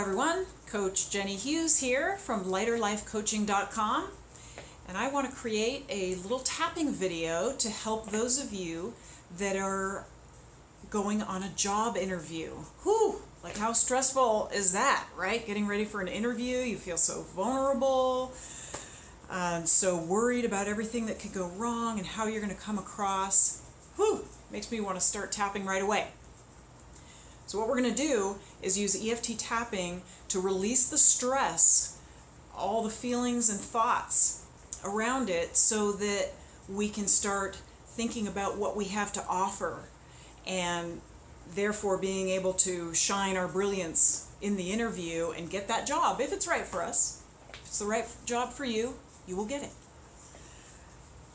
everyone, Coach Jenny Hughes here from lighterlifecoaching.com, and I want to create a little tapping video to help those of you that are going on a job interview. Whew, like how stressful is that, right? Getting ready for an interview, you feel so vulnerable, and so worried about everything that could go wrong and how you're going to come across. Whew, makes me want to start tapping right away. So what we're going to do is use EFT tapping to release the stress, all the feelings and thoughts around it, so that we can start thinking about what we have to offer and therefore being able to shine our brilliance in the interview and get that job if it's right for us. If it's the right job for you, you will get it.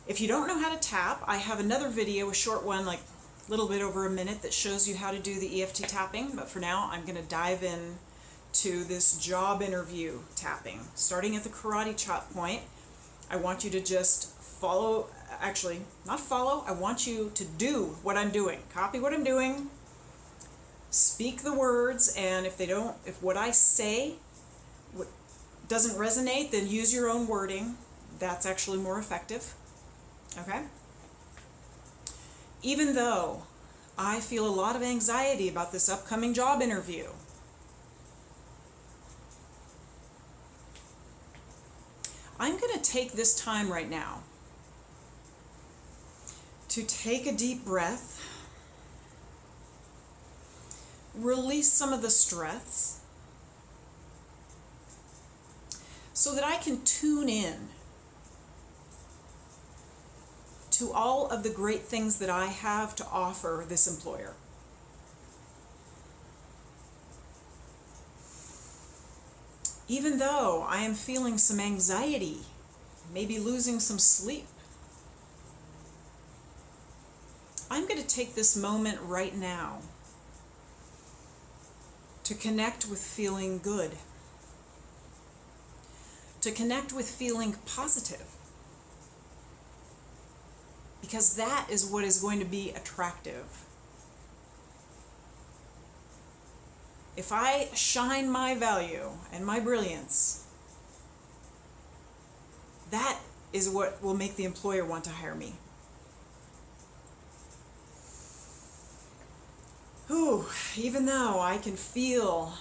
If you don't know how to tap, I have another video, a short one, like a little bit over a minute, that shows you how to do the EFT tapping, but for now I'm going to dive in to this job interview tapping. Starting at the karate chop point, I want you to just follow, actually not follow, I want you to do what I'm doing. Copy what I'm doing, speak the words, and if what I say doesn't resonate, then use your own wording. That's actually more effective. Okay? Even though I feel a lot of anxiety about this upcoming job interview, I'm going to take this time right now to take a deep breath, release some of the stress, so that I can tune in to all of the great things that I have to offer this employer. Even though I am feeling some anxiety, maybe losing some sleep, I'm going to take this moment right now to connect with feeling good, to connect with feeling positive, because that is what is going to be attractive. If I shine my value and my brilliance, that is what will make the employer want to hire me. Whew, even though I can feel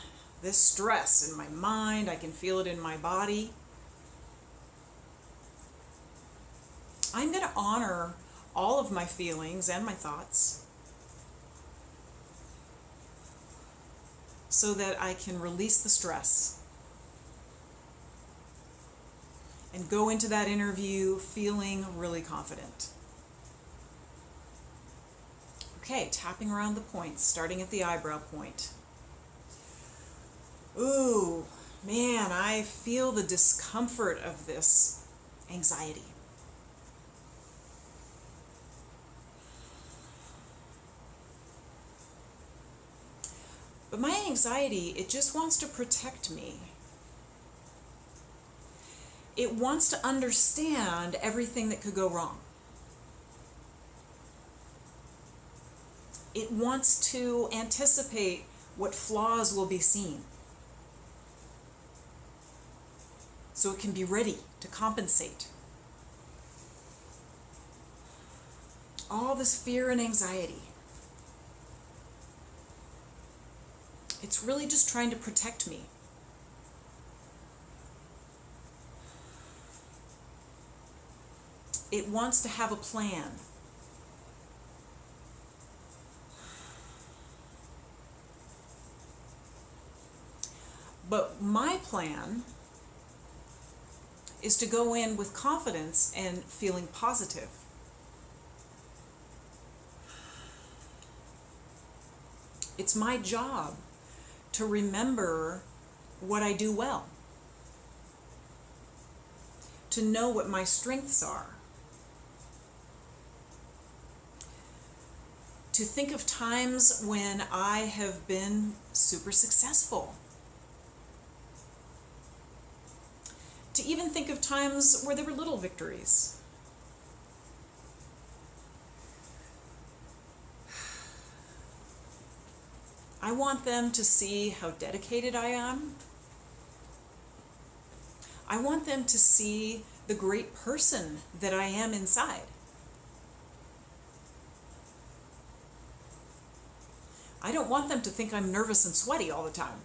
this stress in my mind, I can feel it in my body, I'm going to honor all of my feelings and my thoughts so that I can release the stress and go into that interview feeling really confident. Okay, tapping around the points, starting at the eyebrow point. Ooh, man, I feel the discomfort of this anxiety. But my anxiety, it just wants to protect me. It wants to understand everything that could go wrong. It wants to anticipate what flaws will be seen, so it can be ready to compensate. All this fear and anxiety, it's really just trying to protect me. It wants to have a plan. But my plan is to go in with confidence and feeling positive. It's my job to remember what I do well, to know what my strengths are, to think of times when I have been super successful, to even think of times where there were little victories. I want them to see how dedicated I am. I want them to see the great person that I am inside. I don't want them to think I'm nervous and sweaty all the time.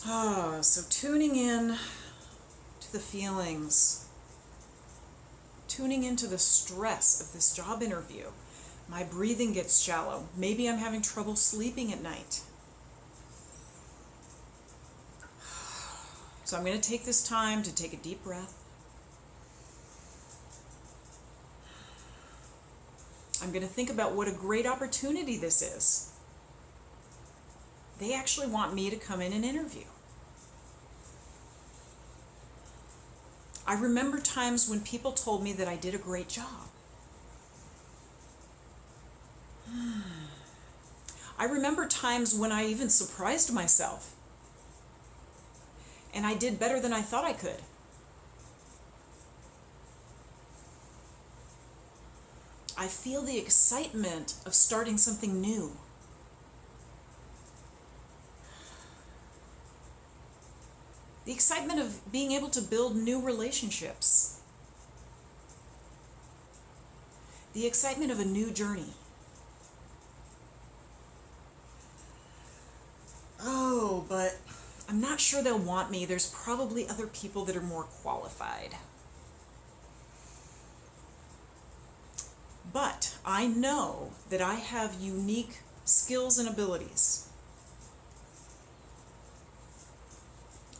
Oh, so tuning in to the feelings, tuning into the stress of this job interview. My breathing gets shallow. Maybe I'm having trouble sleeping at night. So I'm going to take this time to take a deep breath. I'm going to think about what a great opportunity this is. They actually want me to come in and interview. I remember times when people told me that I did a great job. I remember times when I even surprised myself. And I did better than I thought I could. I feel the excitement of starting something new. The excitement of being able to build new relationships. The excitement of a new journey. Oh, but I'm not sure they'll want me. There's probably other people that are more qualified. But I know that I have unique skills and abilities.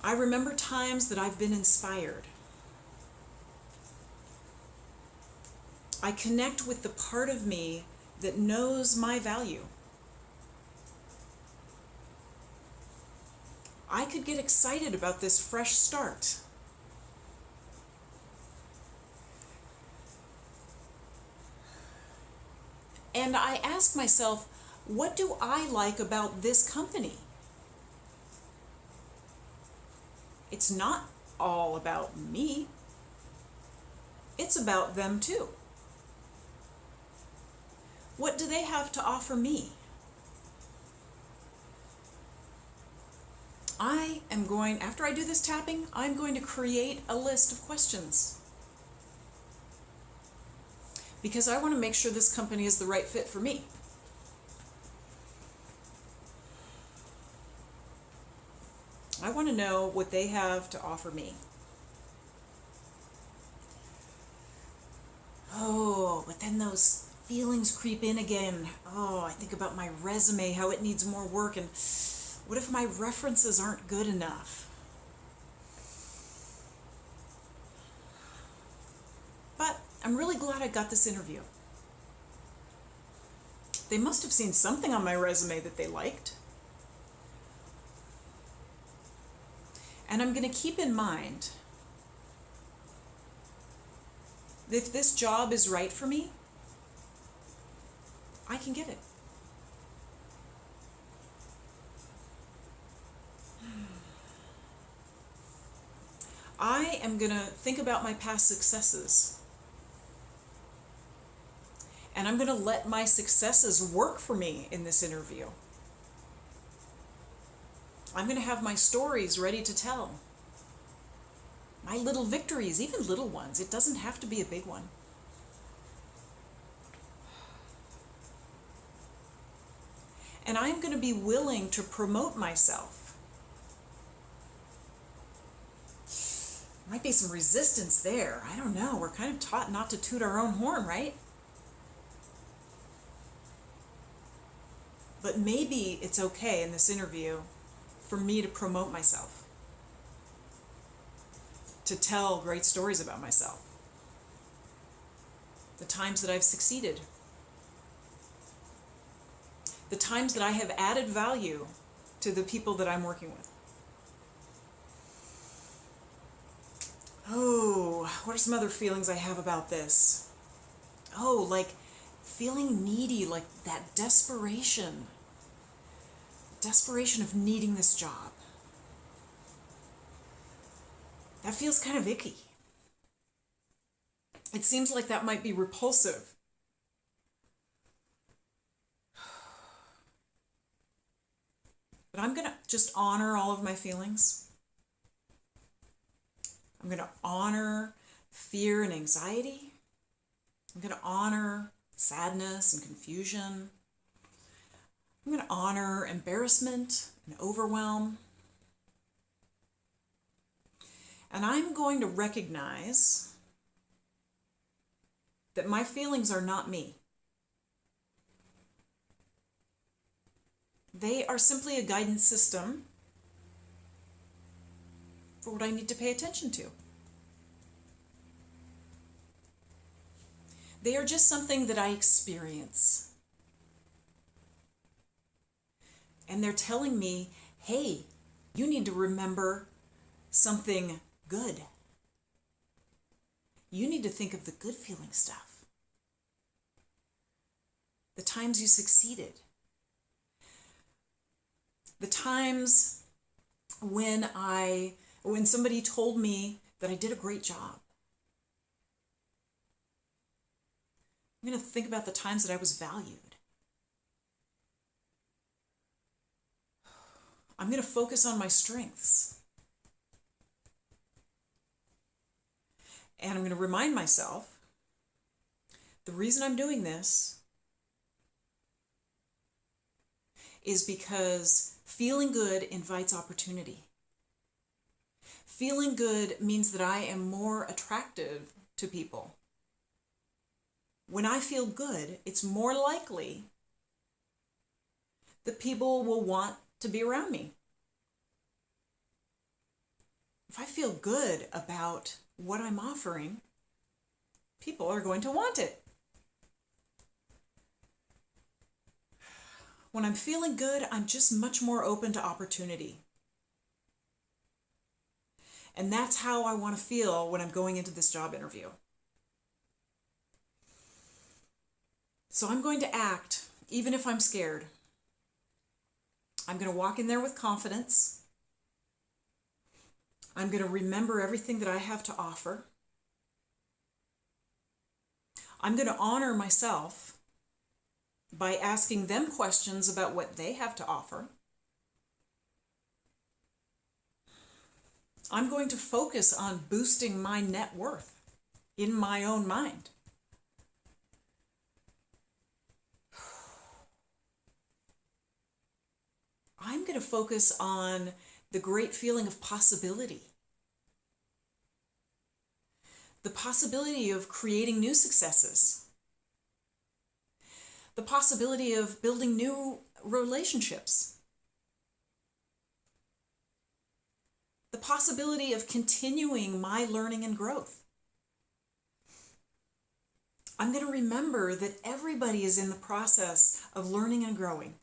I remember times that I've been inspired. I connect with the part of me that knows my value. I could get excited about this fresh start. And I ask myself, what do I like about this company? It's not all about me. It's about them too. What do they have to offer me? I am going, after I do this tapping, I'm going to create a list of questions. Because I want to make sure this company is the right fit for me. I want to know what they have to offer me. Oh, but then those feelings creep in again. Oh, I think about my resume, how it needs more work, and what if my references aren't good enough? But I'm really glad I got this interview. They must have seen something on my resume that they liked. And I'm going to keep in mind that if this job is right for me, I can get it. I am going to think about my past successes. And I'm going to let my successes work for me in this interview. I'm going to have my stories ready to tell. My little victories, even little ones. It doesn't have to be a big one. And I'm going to be willing to promote myself. Might be some resistance there. I don't know. We're kind of taught not to toot our own horn, right? But maybe it's okay in this interview for me to promote myself, to tell great stories about myself, the times that I've succeeded, the times that I have added value to the people that I'm working with. Oh, what are some other feelings I have about this? Oh, like feeling needy, like that desperation. Desperation of needing this job. That feels kind of icky. It seems like that might be repulsive But I'm going to just honor all of my feelings. I'm going to honor fear and anxiety. I'm going to honor sadness and confusion. I'm going to honor embarrassment and overwhelm. And I'm going to recognize that my feelings are not me. They are simply a guidance system for what I need to pay attention to. They are just something that I experience. And they're telling me, hey, you need to remember something good. You need to think of the good feeling stuff. The times you succeeded. The times when somebody told me that I did a great job. I'm going to think about the times that I was valued. I'm going to focus on my strengths. And I'm going to remind myself, the reason I'm doing this is because feeling good invites opportunity. Feeling good means that I am more attractive to people. When I feel good, it's more likely that people will want to be around me. If I feel good about what I'm offering, people are going to want it. When I'm feeling good, I'm just much more open to opportunity. And that's how I want to feel when I'm going into this job interview. So I'm going to act, even if I'm scared. I'm going to walk in there with confidence. I'm going to remember everything that I have to offer. I'm going to honor myself by asking them questions about what they have to offer. I'm going to focus on boosting my net worth in my own mind. I'm going to focus on the great feeling of possibility. The possibility of creating new successes. The possibility of building new relationships. The possibility of continuing my learning and growth. I'm going to remember that everybody is in the process of learning and growing.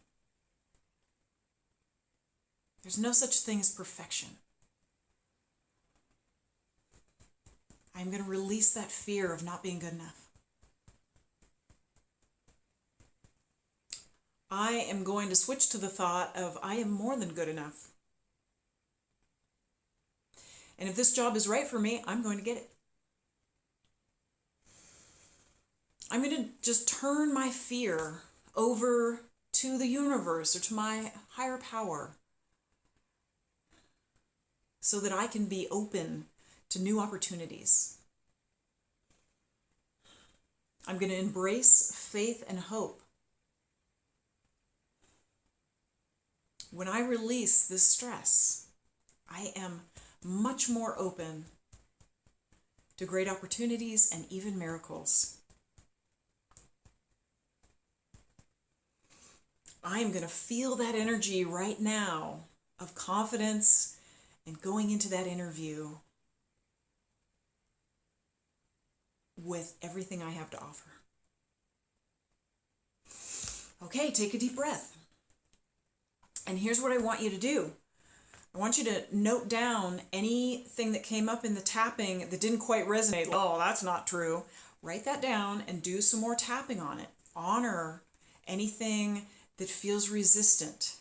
There's no such thing as perfection. I'm going to release that fear of not being good enough. I am going to switch to the thought of I am more than good enough. And if this job is right for me, I'm going to get it. I'm going to just turn my fear over to the universe or to my higher power so that I can be open to new opportunities. I'm going to embrace faith and hope. When I release this stress, I am much more open to great opportunities and even miracles. I am going to feel that energy right now of confidence and going into that interview with everything I have to offer. Okay, take a deep breath. And here's what I want you to do. I want you to note down anything that came up in the tapping that didn't quite resonate. Oh, that's not true. Write that down and do some more tapping on it. Honor anything that feels resistant.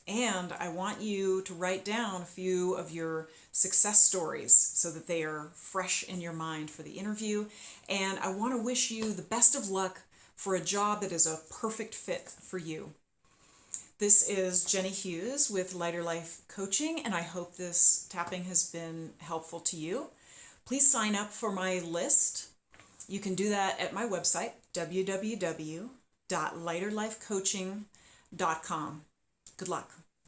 And I want you to write down a few of your success stories so that they are fresh in your mind for the interview. And I want to wish you the best of luck for a job that is a perfect fit for you. This is Jenny Hughes with Lighter Life Coaching, and I hope this tapping has been helpful to you. Please sign up for my list. You can do that at my website, www.lighterlifecoaching.com. Good luck.